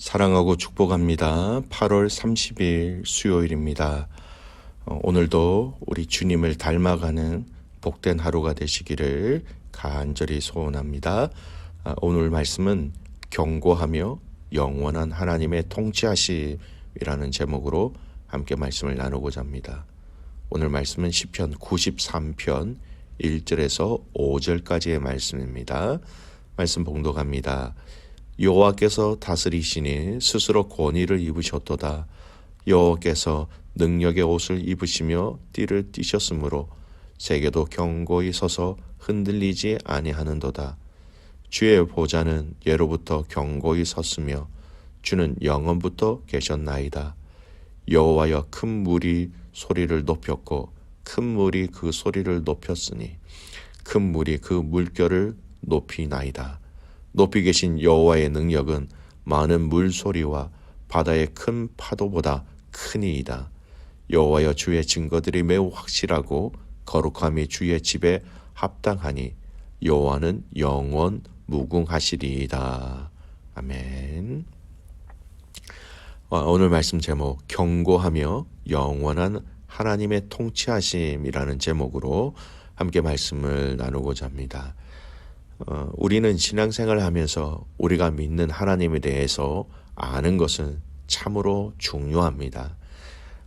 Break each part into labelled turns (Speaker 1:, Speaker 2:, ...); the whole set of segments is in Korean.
Speaker 1: 사랑하고 축복합니다. 8월 30일 수요일입니다. 오늘도 우리 주님을 닮아가는 복된 하루가 되시기를 간절히 소원합니다. 오늘 말씀은 경고하며 영원한 하나님의 통치하심이라는 제목으로 함께 말씀을 나누고자 합니다. 오늘 말씀은 시편 93편 1절에서 5절까지의 말씀입니다. 말씀 봉독합니다. 여호와께서 다스리시니 스스로 권위를 입으셨도다. 여호와께서 능력의 옷을 입으시며 띠를 띠셨으므로 세계도 견고히 서서 흔들리지 아니하는도다. 주의 보좌는 예로부터 견고히 섰으며 주는 영원부터 계셨나이다. 여호와여, 큰 물이 소리를 높였고 큰 물이 그 소리를 높였으니 큰 물이 그 물결을 높이나이다. 높이 계신 여호와의 능력은 많은 물소리와 바다의 큰 파도보다 크니이다. 여호와여, 주의 증거들이 매우 확실하고 거룩함이 주의 집에 합당하니 여호와는 영원 무궁하시리이다. 아멘. 오늘 말씀 제목 경고하며 영원한 하나님의 통치하심이라는 제목으로 함께 말씀을 나누고자 합니다. 우리는 신앙생활을 하면서 우리가 믿는 하나님에 대해서 아는 것은 참으로 중요합니다.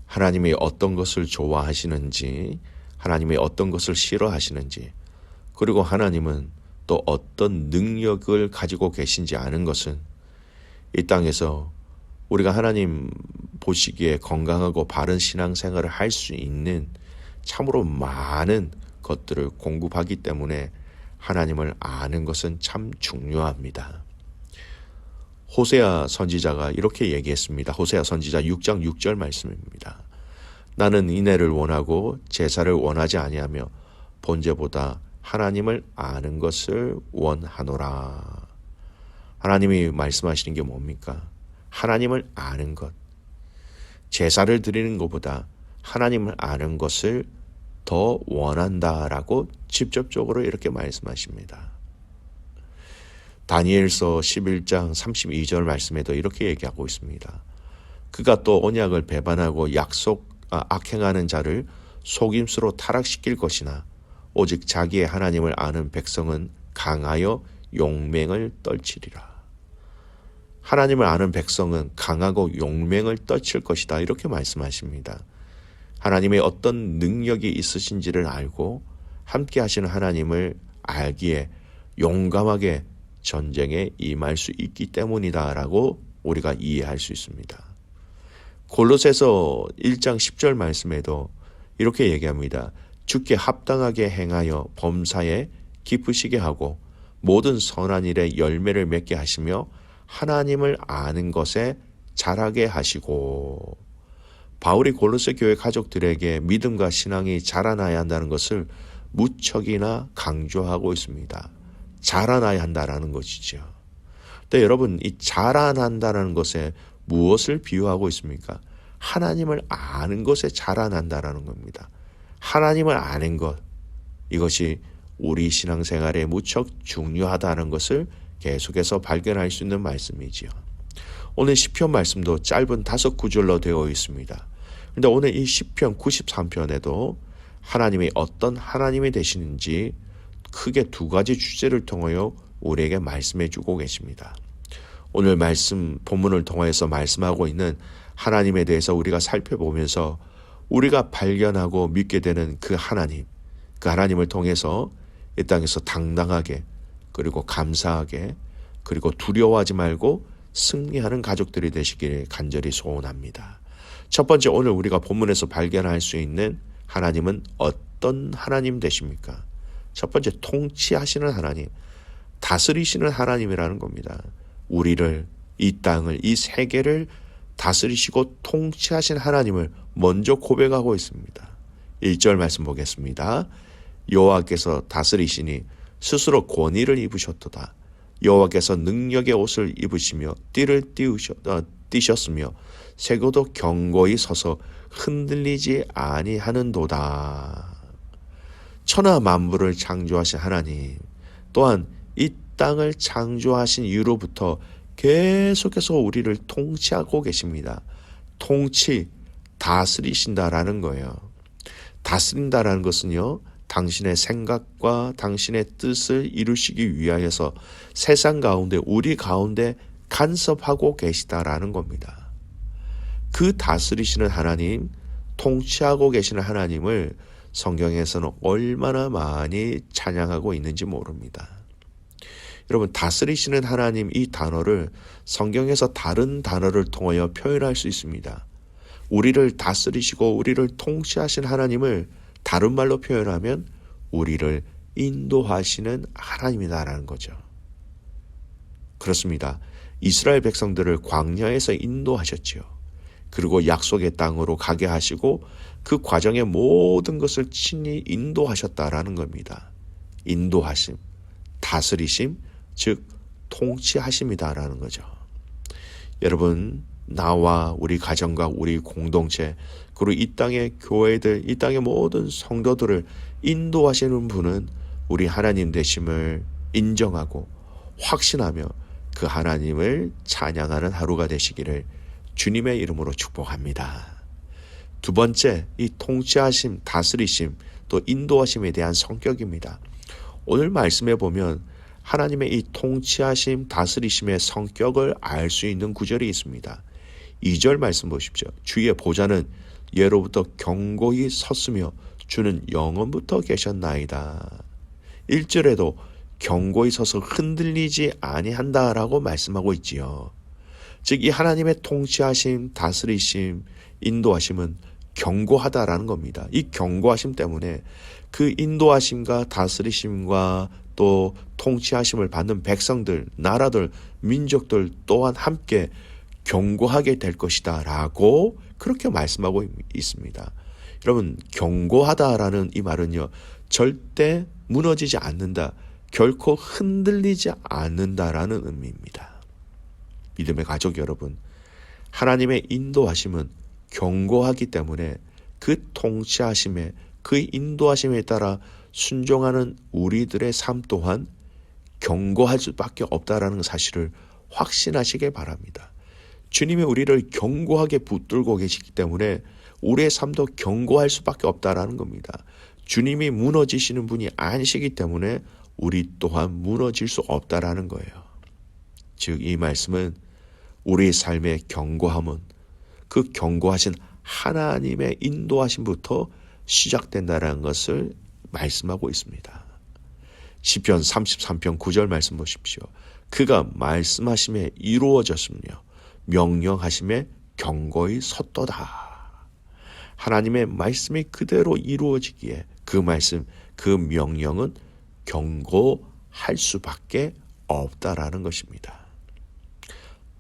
Speaker 1: 하나님이 어떤 것을 좋아하시는지, 하나님이 어떤 것을 싫어하시는지, 그리고 하나님은 또 어떤 능력을 가지고 계신지 아는 것은 이 땅에서 우리가 하나님 보시기에 건강하고 바른 신앙생활을 할 수 있는 참으로 많은 것들을 공급하기 때문에 하나님을 아는 것은 참 중요합니다. 호세아 선지자가 이렇게 얘기했습니다. 호세아 선지자 6장 6절 말씀입니다. 나는 인애를 원하고 제사를 원하지 아니하며 번제보다 하나님을 아는 것을 원하노라. 하나님이 말씀하시는 게 뭡니까? 하나님을 아는 것. 제사를 드리는 것보다 하나님을 아는 것을 더 원한다라고 직접적으로 이렇게 말씀하십니다. 다니엘서 11장 32절 말씀에도 이렇게 얘기하고 있습니다. 그가 또 언약을 배반하고 악행하는 자를 속임수로 타락시킬 것이나 오직 자기의 하나님을 아는 백성은 강하여 용맹을 떨치리라. 하나님을 아는 백성은 강하고 용맹을 떨칠 것이다. 이렇게 말씀하십니다. 하나님의 어떤 능력이 있으신지를 알고 함께 하시는 하나님을 알기에 용감하게 전쟁에 임할 수 있기 때문이다라고 우리가 이해할 수 있습니다. 골로새서 1장 10절 말씀에도 이렇게 얘기합니다. 주께 합당하게 행하여 범사에 기쁘시게 하고 모든 선한 일에 열매를 맺게 하시며 하나님을 아는 것에 자라게 하시고. 바울이 골로새 교회 가족들에게 믿음과 신앙이 자라나야 한다는 것을 무척이나 강조하고 있습니다. 자라나야 한다는 것이죠. 근데 여러분, 이 자라난다는 것에 무엇을 비유하고 있습니까? 하나님을 아는 것에 자라난다는 겁니다. 하나님을 아는 것, 이것이 우리 신앙생활에 무척 중요하다는 것을 계속해서 발견할 수 있는 말씀이지요. 오늘 시편 말씀도 짧은 5구절로 되어 있습니다. 그런데 오늘 이 시편 93편에도 하나님이 어떤 하나님이 되시는지 크게 2가지 주제를 통하여 우리에게 말씀해 주고 계십니다. 오늘 말씀 본문을 통해서 말씀하고 있는 하나님에 대해서 우리가 살펴보면서 우리가 발견하고 믿게 되는 그 하나님을 통해서 이 땅에서 당당하게, 그리고 감사하게, 그리고 두려워하지 말고 승리하는 가족들이 되시기를 간절히 소원합니다. 첫 번째, 오늘 우리가 본문에서 발견할 수 있는 하나님은 어떤 하나님 되십니까? 첫 번째, 통치하시는 하나님, 다스리시는 하나님이라는 겁니다. 우리를, 이 땅을, 이 세계를 다스리시고 통치하신 하나님을 먼저 고백하고 있습니다. 1절 말씀 보겠습니다. 여호와께서 다스리시니 스스로 권위를 입으셨도다. 여호와께서 능력의 옷을 입으시며 띠를 띠셨으며 세고도 견고히 서서 흔들리지 아니하는도다. 천하 만물을 창조하신 하나님, 또한 이 땅을 창조하신 이후로부터 계속해서 우리를 통치하고 계십니다. 통치, 다스리신다라는 거예요. 다스린다라는 것은요, 당신의 생각과 당신의 뜻을 이루시기 위하여서 세상 가운데, 우리 가운데 간섭하고 계시다라는 겁니다. 그 다스리시는 하나님, 통치하고 계시는 하나님을 성경에서는 얼마나 많이 찬양하고 있는지 모릅니다. 여러분, 다스리시는 하나님, 이 단어를 성경에서 다른 단어를 통하여 표현할 수 있습니다. 우리를 다스리시고 우리를 통치하신 하나님을 다른 말로 표현하면 우리를 인도하시는 하나님이다라는 거죠. 그렇습니다. 이스라엘 백성들을 광야에서 인도하셨지요. 그리고 약속의 땅으로 가게 하시고 그 과정의 모든 것을 친히 인도하셨다라는 겁니다. 인도하심, 다스리심, 즉 통치하심이다라는 거죠. 여러분, 나와 우리 가정과 우리 공동체, 그리고 이 땅의 교회들, 이 땅의 모든 성도들을 인도하시는 분은 우리 하나님 되심을 인정하고 확신하며 그 하나님을 찬양하는 하루가 되시기를 주님의 이름으로 축복합니다. 두 번째, 이 통치하심, 다스리심, 또 인도하심에 대한 성격입니다. 오늘 말씀에 보면 하나님의 이 통치하심, 다스리심의 성격을 알 수 있는 구절이 있습니다. 2절 말씀 보십시오. 주의 보좌는 예로부터 경고히 섰으며 주는 영원부터 계셨나이다. 1절에도 경고히 서서 흔들리지 아니한다라고 말씀하고 있지요. 즉 이 하나님의 통치하심, 다스리심, 인도하심은 경고하다라는 겁니다. 이 경고하심 때문에 그 인도하심과 다스리심과 또 통치하심을 받는 백성들, 나라들, 민족들 또한 함께 경고하게 될 것이다 라고 그렇게 말씀하고 있습니다. 여러분, 경고하다라는 이 말은요, 절대 무너지지 않는다, 결코 흔들리지 않는다라는 의미입니다. 믿음의 가족 여러분, 하나님의 인도하심은 경고하기 때문에 그 통치하심에, 그 인도하심에 따라 순종하는 우리들의 삶 또한 경고할 수밖에 없다라는 사실을 확신하시길 바랍니다. 주님이 우리를 경고하게 붙들고 계시기 때문에 우리의 삶도 경고할 수밖에 없다라는 겁니다. 주님이 무너지시는 분이 아니시기 때문에 우리 또한 무너질 수 없다라는 거예요. 즉 이 말씀은 우리의 삶의 경고함은 그 경고하신 하나님의 인도하심부터 시작된다는 것을 말씀하고 있습니다. 시편 33편 9절 말씀 보십시오. 그가 말씀하심에 이루어졌으며 명령하심에 경고히 섰도다. 하나님의 말씀이 그대로 이루어지기에 그 말씀, 그 명령은 경고할 수밖에 없다라는 것입니다.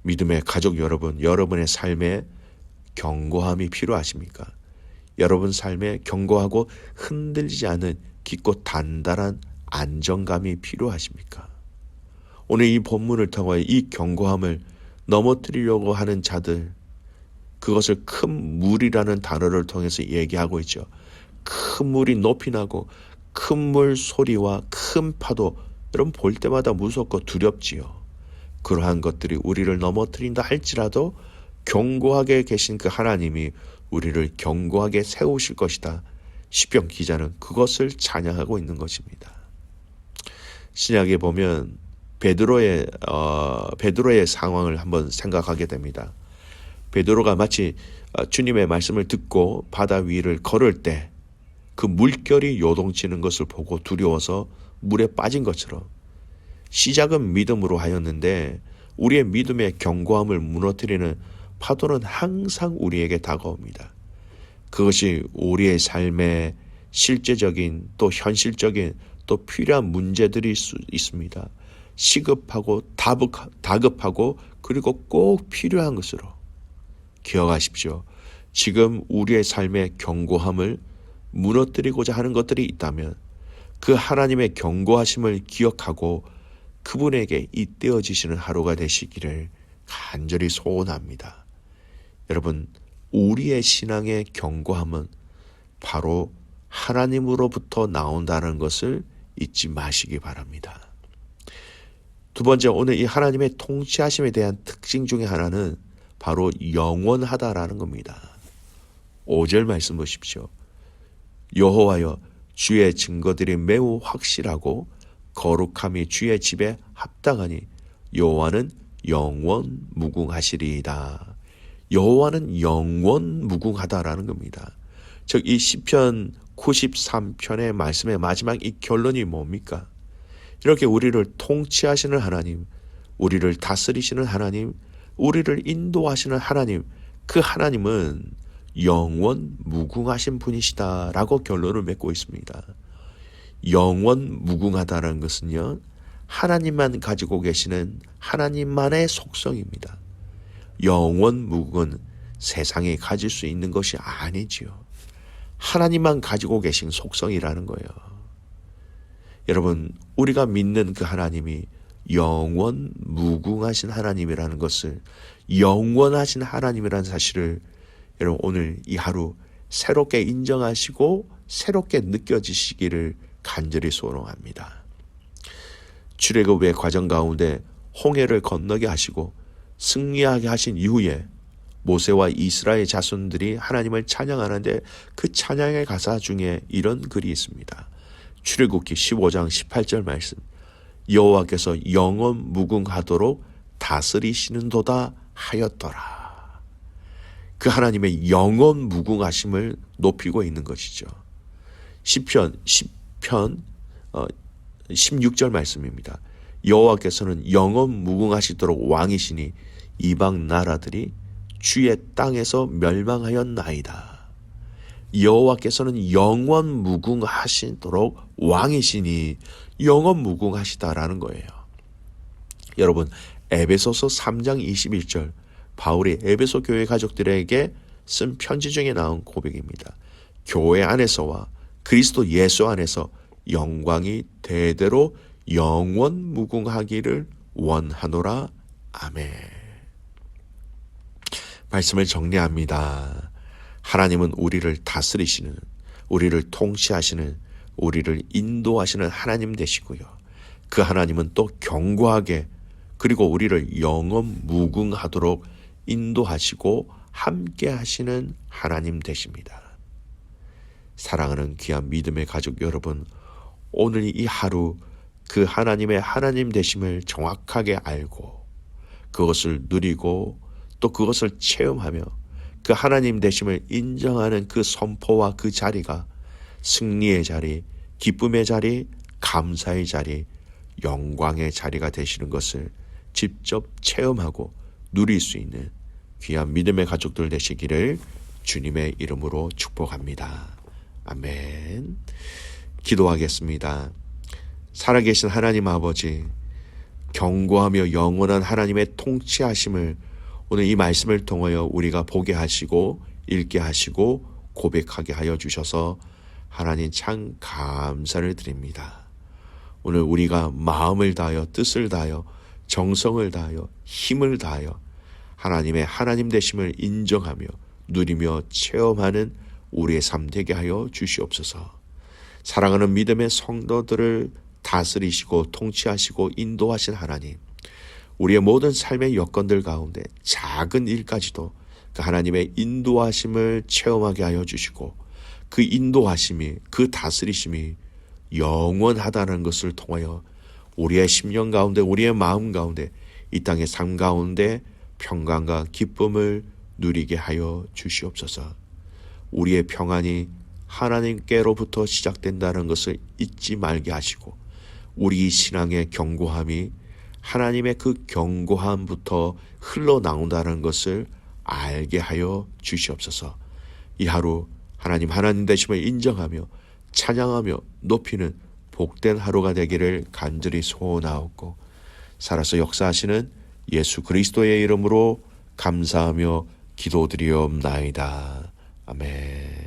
Speaker 1: 믿음의 가족 여러분, 여러분의 삶에 경고함이 필요하십니까? 여러분 삶에 경고하고 흔들리지 않은 깊고 단단한 안정감이 필요하십니까? 오늘 이 본문을 통하여 이 경고함을 넘어뜨리려고 하는 자들, 그것을 큰 물이라는 단어를 통해서 얘기하고 있죠. 큰 물이 높이 나고 큰 물 소리와 큰 파도, 여러분 볼 때마다 무섭고 두렵지요. 그러한 것들이 우리를 넘어뜨린다 할지라도 경고하게 계신 그 하나님이 우리를 경고하게 세우실 것이다. 시편 기자는 그것을 찬양하고 있는 것입니다. 신약에 보면 베드로의 상황을 한번 생각하게 됩니다. 베드로가 마치 주님의 말씀을 듣고 바다 위를 걸을 때 그 물결이 요동치는 것을 보고 두려워서 물에 빠진 것처럼 시작은 믿음으로 하였는데 우리의 믿음의 경고함을 무너뜨리는 파도는 항상 우리에게 다가옵니다. 그것이 우리의 삶의 실제적인 또 현실적인 또 필요한 문제들일 수 있습니다. 시급하고 다급하고 그리고 꼭 필요한 것으로 기억하십시오. 지금 우리의 삶의 경고함을 무너뜨리고자 하는 것들이 있다면 그 하나님의 경고하심을 기억하고 그분에게 잇대어지시는 하루가 되시기를 간절히 소원합니다. 여러분, 우리의 신앙의 경고함은 바로 하나님으로부터 나온다는 것을 잊지 마시기 바랍니다. 두 번째, 오늘 이 하나님의 통치하심에 대한 특징 중에 하나는 바로 영원하다라는 겁니다. 5절 말씀 보십시오. 여호와여, 주의 증거들이 매우 확실하고 거룩함이 주의 집에 합당하니 여호와는 영원 무궁하시리이다. 여호와는 영원 무궁하다라는 겁니다. 즉 이 시편 93편의 말씀의 마지막 이 결론이 뭡니까? 이렇게 우리를 통치하시는 하나님, 우리를 다스리시는 하나님, 우리를 인도하시는 하나님, 그 하나님은 영원 무궁하신 분이시다라고 결론을 맺고 있습니다. 영원 무궁하다라는 것은요, 하나님만 가지고 계시는 하나님만의 속성입니다. 영원 무궁은 세상에 가질 수 있는 것이 아니지요. 하나님만 가지고 계신 속성이라는 거예요. 여러분, 우리가 믿는 그 하나님이 영원 무궁하신 하나님이라는 것을, 영원하신 하나님이라는 사실을 여러분 오늘 이 하루 새롭게 인정하시고 새롭게 느껴지시기를 간절히 소원합니다. 출애굽의 과정 가운데 홍해를 건너게 하시고 승리하게 하신 이후에 모세와 이스라엘 자손들이 하나님을 찬양하는데 그 찬양의 가사 중에 이런 글이 있습니다. 출애굽기 15장 18절 말씀. 여호와께서 영원 무궁하도록 다스리시는도다 하였더라. 그 하나님의 영원 무궁하심을 높이고 있는 것이죠. 시편 16절 말씀입니다. 여호와께서는 영원 무궁하시도록 왕이시니 이방 나라들이 주의 땅에서 멸망하였나이다. 여호와께서는 영원 무궁하시도록 왕이시니 영원 무궁하시다라는 거예요. 여러분, 에베소서 3장 21절 바울이 에베소 교회 가족들에게 쓴 편지 중에 나온 고백입니다. 교회 안에서와 그리스도 예수 안에서 영광이 대대로 영원 무궁하기를 원하노라. 아멘. 말씀을 정리합니다. 하나님은 우리를 다스리시는, 우리를 통치하시는, 우리를 인도하시는 하나님 되시고요. 그 하나님은 또 견고하게, 그리고 우리를 영원 무궁하도록 인도하시고 함께 하시는 하나님 되십니다. 사랑하는 귀한 믿음의 가족 여러분, 오늘 이 하루 그 하나님의 하나님 되심을 정확하게 알고 그것을 누리고 또 그것을 체험하며 그 하나님 되심을 인정하는 그 선포와 그 자리가 승리의 자리, 기쁨의 자리, 감사의 자리, 영광의 자리가 되시는 것을 직접 체험하고 누릴 수 있는 귀한 믿음의 가족들 되시기를 주님의 이름으로 축복합니다. 아멘. 기도하겠습니다. 살아계신 하나님 아버지, 견고하며 영원한 하나님의 통치하심을 오늘 이 말씀을 통하여 우리가 보게 하시고 읽게 하시고 고백하게 하여 주셔서 하나님 참 감사를 드립니다. 오늘 우리가 마음을 다하여 뜻을 다하여 정성을 다하여 힘을 다하여 하나님의 하나님 되심을 인정하며 누리며 체험하는 우리의 삶 되게 하여 주시옵소서. 사랑하는 믿음의 성도들을 다스리시고 통치하시고 인도하신 하나님, 우리의 모든 삶의 여건들 가운데 작은 일까지도 그 하나님의 인도하심을 체험하게 하여 주시고 그 인도하심이, 그 다스리심이 영원하다는 것을 통하여 우리의 심령 가운데, 우리의 마음 가운데, 이 땅의 삶 가운데 평강과 기쁨을 누리게 하여 주시옵소서. 우리의 평안이 하나님께로부터 시작된다는 것을 잊지 말게 하시고 우리 신앙의 견고함이 하나님의 그 견고함부터 흘러나온다는 것을 알게 하여 주시옵소서. 이 하루 하나님 되심을 인정하며 찬양하며 높이는 복된 하루가 되기를 간절히 소원하옵고 살아서 역사하시는 예수 그리스도의 이름으로 감사하며 기도드리옵나이다. 아멘.